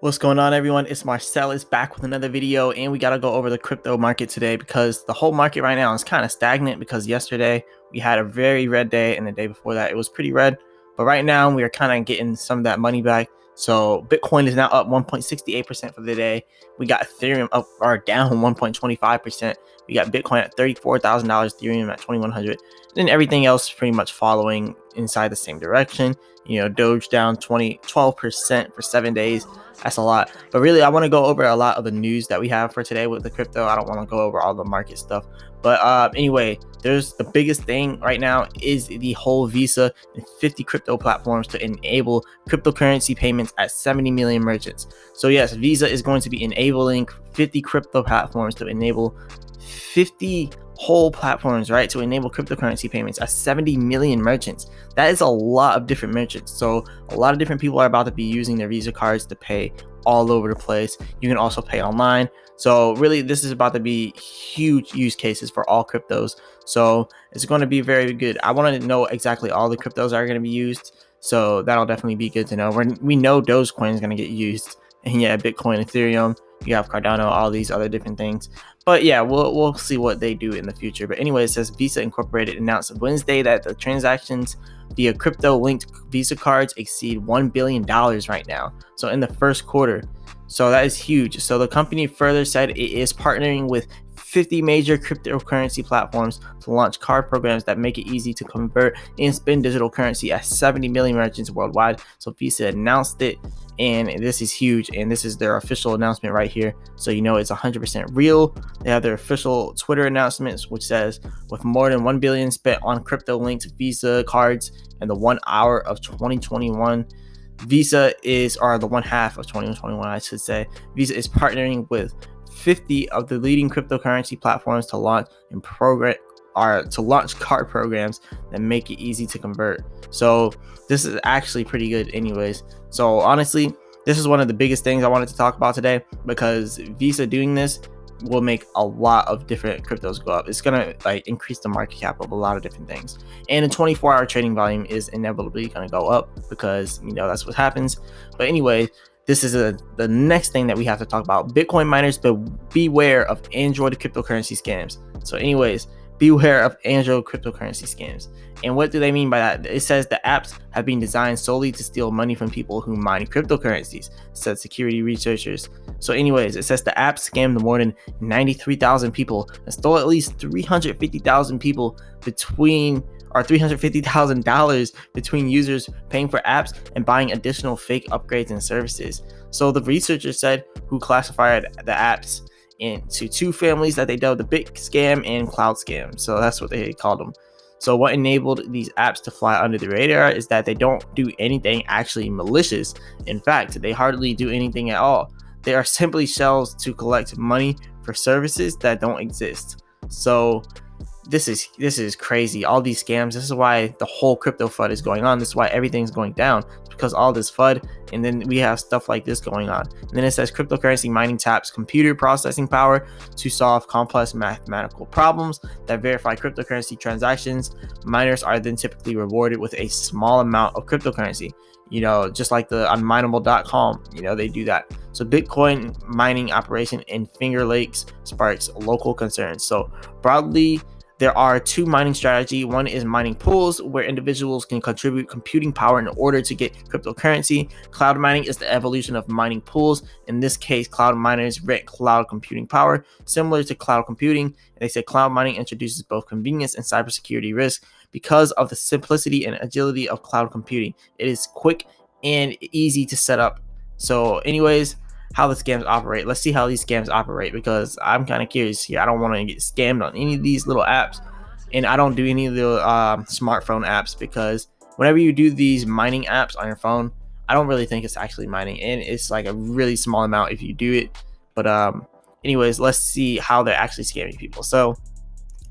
What's going on, everyone? It's Marsellis back with another video, and we got to go over the crypto market today because the whole market right now is kind of stagnant because yesterday we had a very red day and the day before that it was pretty red. But right now we are kind of getting some of that money back. So Bitcoin is now up 1.68% for the day. We got Ethereum up or down 1.25%. We got Bitcoin at $34,000, Ethereum at 2,100. Then everything else pretty much following inside the same direction. Doge down 12% for 7 days. That's a lot. But really, I want to go over a lot of the news that we have for today with the crypto. I don't want to go over all the market stuff. But anyway, there's the biggest thing right now is the whole Visa and 50 crypto platforms to enable cryptocurrency payments at 70 million merchants. So yes, Visa is going to be enabling 50 crypto platforms to enable 50 whole platforms, right, to enable cryptocurrency payments at 70 million merchants. That is a lot of different merchants. So a lot of different people are about to be using their Visa cards to pay all over the place. You can also pay online. So really, this is about to be huge use cases for all cryptos. So it's going to be very good. I want to know exactly all the cryptos are going to be used. So that'll definitely be good to know. We know Dogecoin is going to get used. And yeah, Bitcoin, Ethereum, you have Cardano, all these other different things. But yeah, we'll see what they do in the future. But anyway, it says Visa Incorporated announced Wednesday that the transactions via crypto-linked Visa cards exceed $1 billion right now. So in the first quarter. So that is huge. So the company further said it is partnering with 50 major cryptocurrency platforms to launch card programs that make it easy to convert and spend digital currency at 70 million merchants worldwide. So Visa announced it, and this is huge, and this is their official announcement right here. So it's 100% real. They have their official Twitter announcements, which says, with more than 1 billion spent on crypto-linked Visa cards in the 1 hour of 2021, Visa is, or the 1 half of 2021, I should say, Visa is partnering with 50 of the leading cryptocurrency platforms to launch card programs that make it easy to convert. So this is actually pretty good anyways. So honestly, this is one of the biggest things I wanted to talk about today, because Visa doing this will make a lot of different cryptos go up. It's gonna increase the market cap of a lot of different things, and the 24-hour trading volume is inevitably gonna go up because that's what happens. But anyway, this is the next thing that we have to talk about. Bitcoin miners, but beware of Android cryptocurrency scams. So anyways, beware of Android cryptocurrency scams. And what do they mean by that? It says the apps have been designed solely to steal money from people who mine cryptocurrencies, said security researchers. So anyways, it says the app scammed more than 93,000 people and stole at least 350,000 people $350,000 between users paying for apps and buying additional fake upgrades and services. So the researchers said, who classified the apps into two families that they dubbed the bit scam and cloud scam. So that's what they called them. So what enabled these apps to fly under the radar is that they don't do anything actually malicious. In fact, they hardly do anything at all. They are simply shells to collect money for services that don't exist. So this is crazy. All these scams. This is why the whole crypto FUD is going on. This is why everything's going down. It's because all this FUD, and then we have stuff like this going on. And then it says cryptocurrency mining taps computer processing power to solve complex mathematical problems that verify cryptocurrency transactions. Miners are then typically rewarded with a small amount of cryptocurrency. Just like the unminable.com, they do that. So Bitcoin mining operation in Finger Lakes sparks local concerns. So broadly, there are two mining strategies. One is mining pools, where individuals can contribute computing power in order to get cryptocurrency. Cloud mining is the evolution of mining pools. In this case, cloud miners rent cloud computing power, similar to cloud computing. They say cloud mining introduces both convenience and cybersecurity risk because of the simplicity and agility of cloud computing. It is quick and easy to set up. So anyways, how the scams operate. Let's see how these scams operate, because I'm kind of curious here. I don't want to get scammed on any of these little apps, and I don't do any of the smartphone apps, because whenever you do these mining apps on your phone, I don't really think it's actually mining, and it's like a really small amount if you do it. But anyways, let's see how they're actually scamming people. So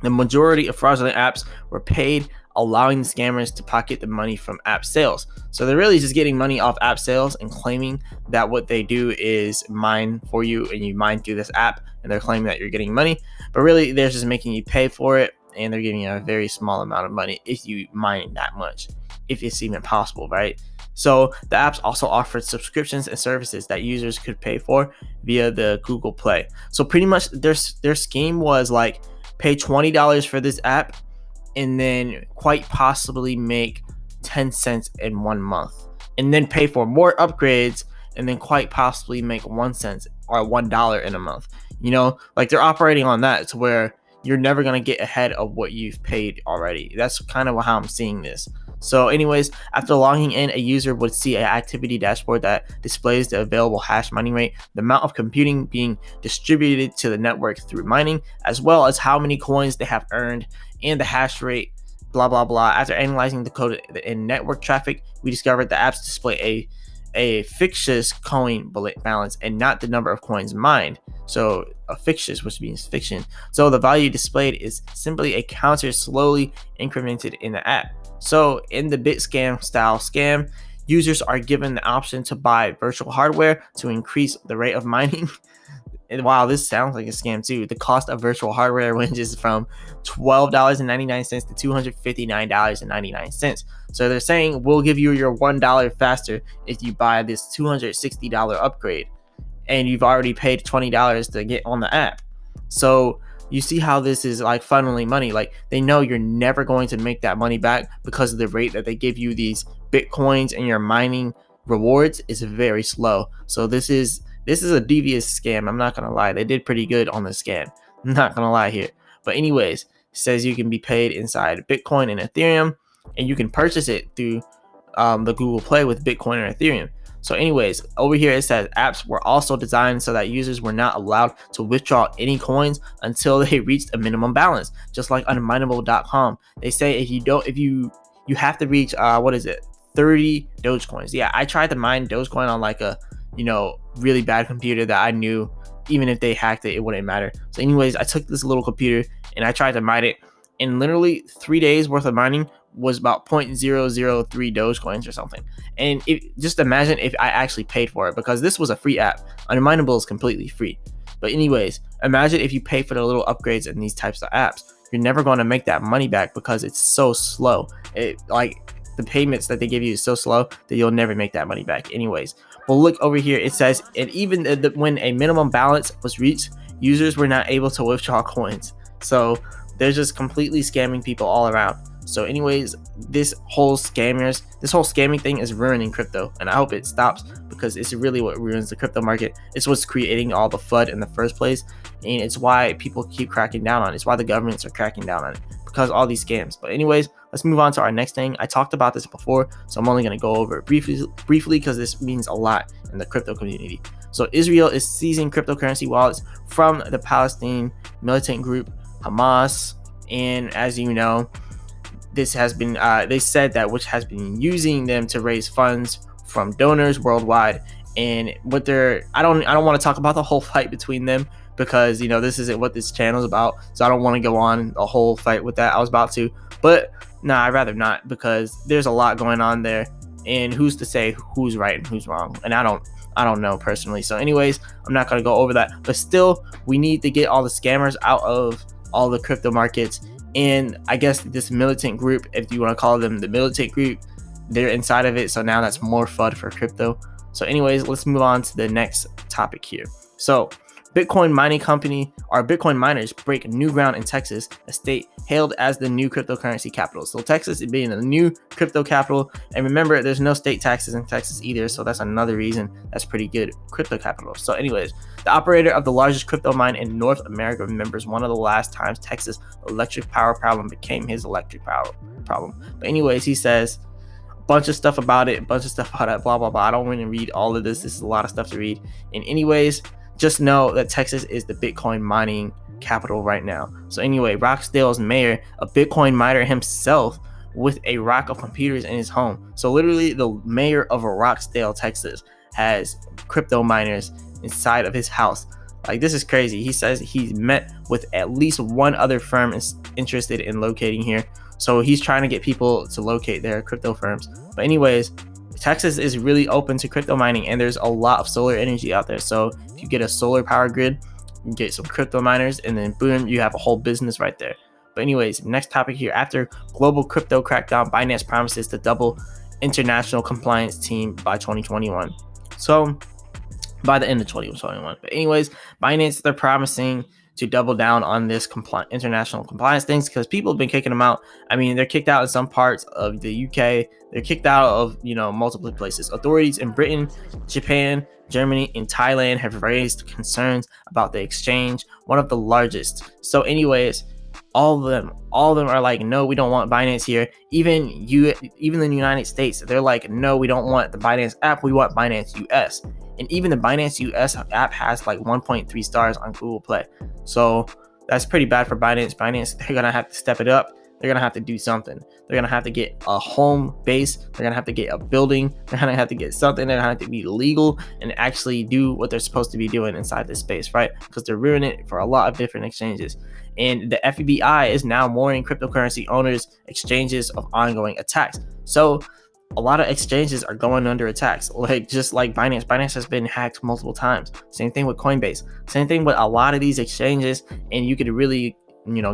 the majority of fraudulent apps were paid, allowing the scammers to pocket the money from app sales. So they're really just getting money off app sales and claiming that what they do is mine for you, and you mine through this app, and they're claiming that you're getting money, but really they're just making you pay for it, and they're giving you a very small amount of money if you mine that much, if it's even possible, right? So the apps also offered subscriptions and services that users could pay for via the Google Play. So pretty much their scheme was like pay $20 for this app and then quite possibly make 10 cents in 1 month, and then pay for more upgrades and then quite possibly make 1 cent or $1 in a month. Like they're operating on that to where you're never going to get ahead of what you've paid already. That's kind of how I'm seeing this. So anyways, after logging in, a user would see an activity dashboard that displays the available hash mining rate, the amount of computing being distributed to the network through mining, as well as how many coins they have earned and the hash rate, blah, blah, blah. After analyzing the code and network traffic, we discovered the apps display a fictitious coin balance and not the number of coins mined. So a fictitious, which means fiction. So the value displayed is simply a counter slowly incremented in the app. So in the BitScam style scam, users are given the option to buy virtual hardware to increase the rate of mining. And wow, this sounds like a scam too. The cost of virtual hardware ranges from $12.99 to $259.99. So they're saying we'll give you your $1 faster if you buy this $260 upgrade, and you've already paid $20 to get on the app. So you see how this is like funneling money. Like they know you're never going to make that money back because of the rate that they give you these Bitcoins, and your mining rewards is very slow. So this is a devious scam. I'm not gonna lie, they did pretty good on the scam. I'm not gonna lie here. But anyways, it says you can be paid inside Bitcoin and Ethereum, and you can purchase it through the Google Play with Bitcoin or Ethereum. So anyways, over here it says apps were also designed so that users were not allowed to withdraw any coins until they reached a minimum balance, just like unminable.com. They say if you have to reach 30 Dogecoins. Yeah, I tried to mine Dogecoin on like a really bad computer that I knew even if they hacked it, it wouldn't matter. So anyways, I took this little computer and I tried to mine it, and literally 3 days worth of mining was about 0.003 Dogecoins or something. And just imagine if I actually paid for it, because this was a free app. Unminable is completely free. But anyways, imagine if you pay for the little upgrades in these types of apps. You're never going to make that money back because it's so slow. The payments that they give you is so slow that you'll never make that money back anyways. But look over here, it says, and even when a minimum balance was reached, users were not able to withdraw coins. So they're just completely scamming people all around. So anyways, this whole scamming thing is ruining crypto, and I hope it stops, because it's really what ruins the crypto market. It's what's creating all the FUD in the first place, and it's why people keep cracking down on it. It's why the governments are cracking down on it, because of all these scams. But anyways, let's move on to our next thing. I talked about this before, so I'm only going to go over it briefly because this means a lot in the crypto community. So Israel is seizing cryptocurrency wallets from the Palestinian militant group Hamas, and as you know, this has been they said that which has been using them to raise funds from donors worldwide. And what I don't want to talk about the whole fight between them, because this isn't what this channel is about, so I don't want to go on a whole fight with that. I was about to, but I'd rather not, because there's a lot going on there, and who's to say who's right and who's wrong, and I don't know personally. So anyways, I'm not going to go over that, but still, we need to get all the scammers out of all the crypto markets. And I guess this militant group, if you want to call them the militant group, they're inside of it, so now that's more FUD for crypto. So anyways, let's move on to the next topic here. So Bitcoin miners break new ground in Texas, a state hailed as the new cryptocurrency capital. So Texas is being the new crypto capital, and remember, there's no state taxes in Texas either, so that's another reason that's pretty good crypto capital. So anyways, the operator of the largest crypto mine in North America remembers one of the last times Texas' electric power problem became his electric power problem. But anyways, he says a bunch of stuff about it, blah, blah, blah. I don't want to read all of this. This is a lot of stuff to read. And anyways, just know that Texas is the Bitcoin mining capital right now. So anyway, Rockdale's mayor, a Bitcoin miner himself, with a rack of computers in his home. So literally, the mayor of Rockdale, Texas, has crypto miners inside of his house. Like, this is crazy. He says he's met with at least one other firm interested in locating here. So he's trying to get people to locate their crypto firms. But anyways, Texas is really open to crypto mining, and there's a lot of solar energy out there. So if you get a solar power grid, you get some crypto miners, and then boom, you have a whole business right there. But anyways, next topic here. After global crypto crackdown, Binance promises to double international compliance team by 2021. So by the end of 2021. But anyways, Binance, they're promising to double down on this international compliance things because people have been kicking them out. I mean, they're kicked out in some parts of the UK. They're kicked out of, multiple places. Authorities in Britain, Japan, Germany, and Thailand have raised concerns about the exchange, one of the largest. So anyways, all of them are like, no, we don't want Binance here. Even in the United States, they're like, no, we don't want the Binance app, we want Binance US. And even the Binance US app has like 1.3 stars on Google Play. So that's pretty bad for Binance. They're gonna have to step it up. They're gonna have to do something. They're gonna have to get a home base. They're gonna have to get a building. They're gonna have to get something. They're gonna have to be legal and actually do what they're supposed to be doing inside this space, right? Because they're ruining it for a lot of different exchanges. And the FBI is now warning cryptocurrency owners exchanges of ongoing attacks. So a lot of exchanges are going under attacks, just like Binance. Binance has been hacked multiple times. Same thing with Coinbase. Same thing with a lot of these exchanges, and you could really,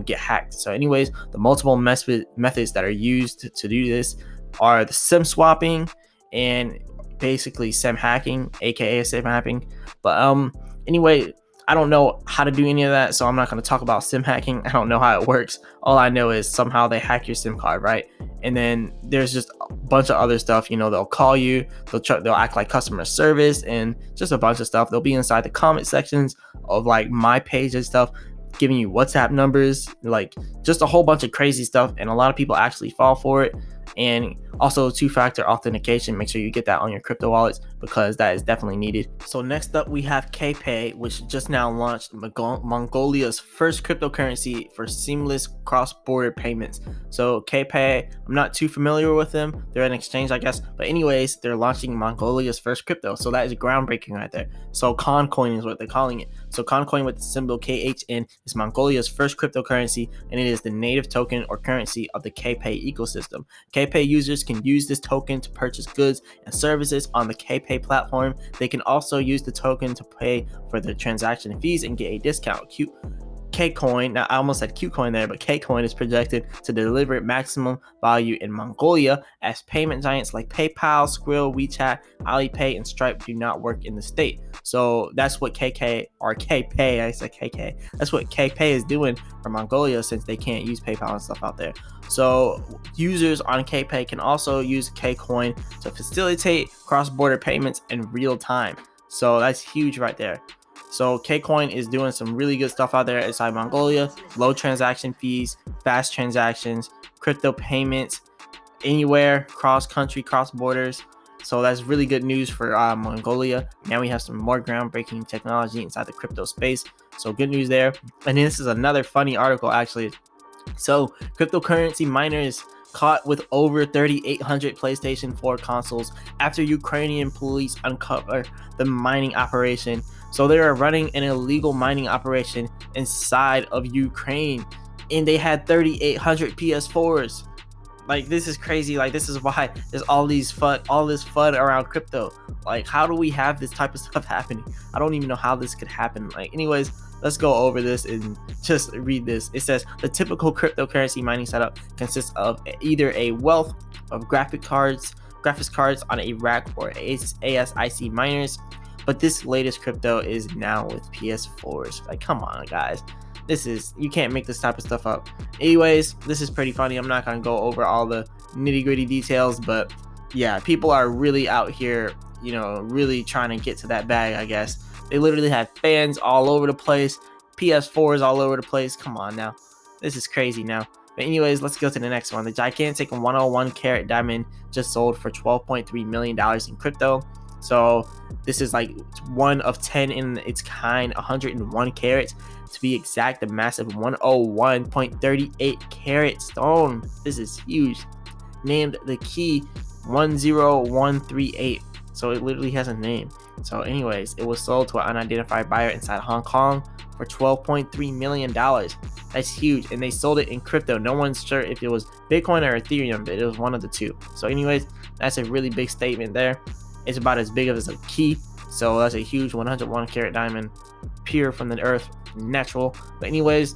get hacked. So anyways, the multiple methods that are used to do this are the SIM swapping and basically SIM hacking, aka SIM hacking. But anyway, I don't know how to do any of that, so I'm not going to talk about SIM hacking. I don't know how it works. All I know is somehow they hack your SIM card, right? And then there's just a bunch of other stuff. They'll call you, they'll act like customer service, and just a bunch of stuff. They'll be inside the comment sections of like my page and stuff, giving you WhatsApp numbers, like just a whole bunch of crazy stuff. And a lot of people actually fall for it. And also two-factor authentication, make sure you get that on your crypto wallets because that is definitely needed. So next up we have KPay, which just now launched Mongolia's first cryptocurrency for seamless cross-border payments. So KPay, I'm not too familiar with them. They're an exchange, I guess. But anyways, they're launching Mongolia's first crypto. So that is groundbreaking right there. So KonCoin is what they're calling it. So KonCoin with the symbol KHN is Mongolia's first cryptocurrency, and it is the native token or currency of the KPay ecosystem. KPay users can use this token to purchase goods and services on the KPay platform. They can also use the token to pay for their transaction fees and get a discount. KCoin, now I almost said KCoin there, but KCoin is projected to deliver maximum value in Mongolia as payment giants like PayPal, Skrill, WeChat, Alipay, and Stripe do not work in the state. So that's what KPay, that's what KPay is doing for Mongolia since they can't use PayPal and stuff out there. So users on KPay can also use KCoin to facilitate cross-border payments in real time. So that's huge right there. So KCoin is doing some really good stuff out there inside Mongolia. Low transaction fees, fast transactions, crypto payments, anywhere, cross-country, cross-borders. So that's really good news for Mongolia. Now we have some more groundbreaking technology inside the crypto space. So good news there. And this is another funny article actually. So cryptocurrency miners caught with over 3,800 PlayStation 4 consoles after Ukrainian police uncover the mining operation. So they are running an illegal mining operation inside of Ukraine, and they had 3,800 PS4s. Like, this is crazy. Like, this is why there's all this FUD around crypto. Like, how do we have this type of stuff happening? I don't even know how this could happen. Like, anyways, let's go over this and just read this. It says the typical cryptocurrency mining setup consists of either a wealth of graphics cards on a rack or ASIC miners. But this latest crypto is now with PS4s. Like, come on, guys. You can't make this type of stuff up. Anyways, this is pretty funny. I'm not going to go over all the nitty gritty details, but yeah, people are really out here, really trying to get to that bag, I guess. They literally have fans all over the place, PS4s all over the place. Come on now. This is crazy now. But anyways, let's go to the next one. The gigantic 101 carat diamond just sold for $12.3 million in crypto. So this is like one of 10 in its kind, 101 carats to be exact. The massive 101.38 carat stone. This is huge. Named the key 10138. So it literally has a name. So anyways, it was sold to an unidentified buyer inside Hong Kong for $12.3 million. That's huge. And they sold it in crypto. No one's sure if it was Bitcoin or Ethereum, but it was one of the two. So anyways, that's a really big statement there. It's about as big as a key. So that's a huge 101 carat diamond, pure from the earth, natural. But anyways,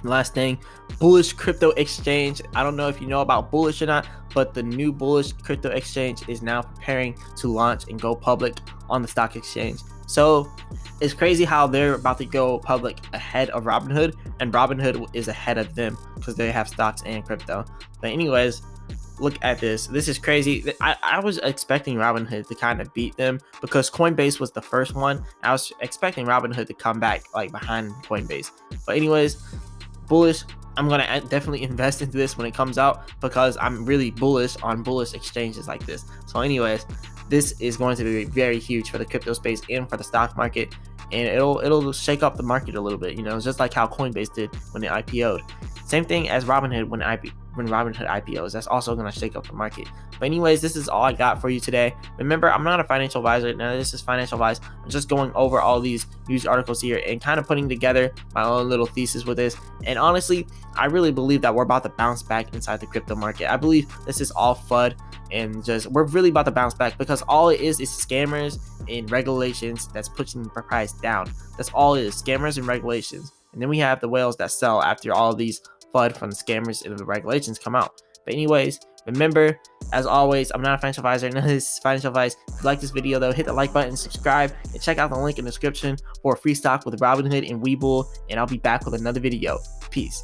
Last thing, Bullish crypto exchange. I don't know if you know about Bullish or not, but the new Bullish crypto exchange is now preparing to launch and go public on the stock exchange. So it's crazy how they're about to go public ahead of Robinhood, and Robinhood is ahead of them because they have stocks and crypto. But anyways, look at this. This is crazy. I was expecting Robinhood to kind of beat them because Coinbase was the first one. I was expecting Robinhood to come back like behind Coinbase. But anyways, Bullish, I'm going to definitely invest into this when it comes out because I'm really bullish on bullish exchanges like this. So anyways, this is going to be very huge for the crypto space and for the stock market, and it'll shake up the market a little bit, just like how Coinbase did when it IPO'd. Same thing as Robinhood when Robinhood IPOs. That's also going to shake up the market. But anyways, this is all I got for you today. Remember, I'm not a financial advisor. None of this is financial advice. I'm just going over all these news articles here and kind of putting together my own little thesis with this. And honestly, I really believe that we're about to bounce back inside the crypto market. I believe this is all FUD, and we're really about to bounce back because all it is scammers and regulations that's pushing the price down. That's all it is, scammers and regulations. And then we have the whales that sell after all of these FUD from the scammers and the regulations come out. But anyways, remember, as always, I'm not a financial advisor. None of this is financial advice. If you like this video, though, hit the like button, subscribe, and check out the link in the description for a free stock with Robinhood and Webull. And I'll be back with another video. Peace.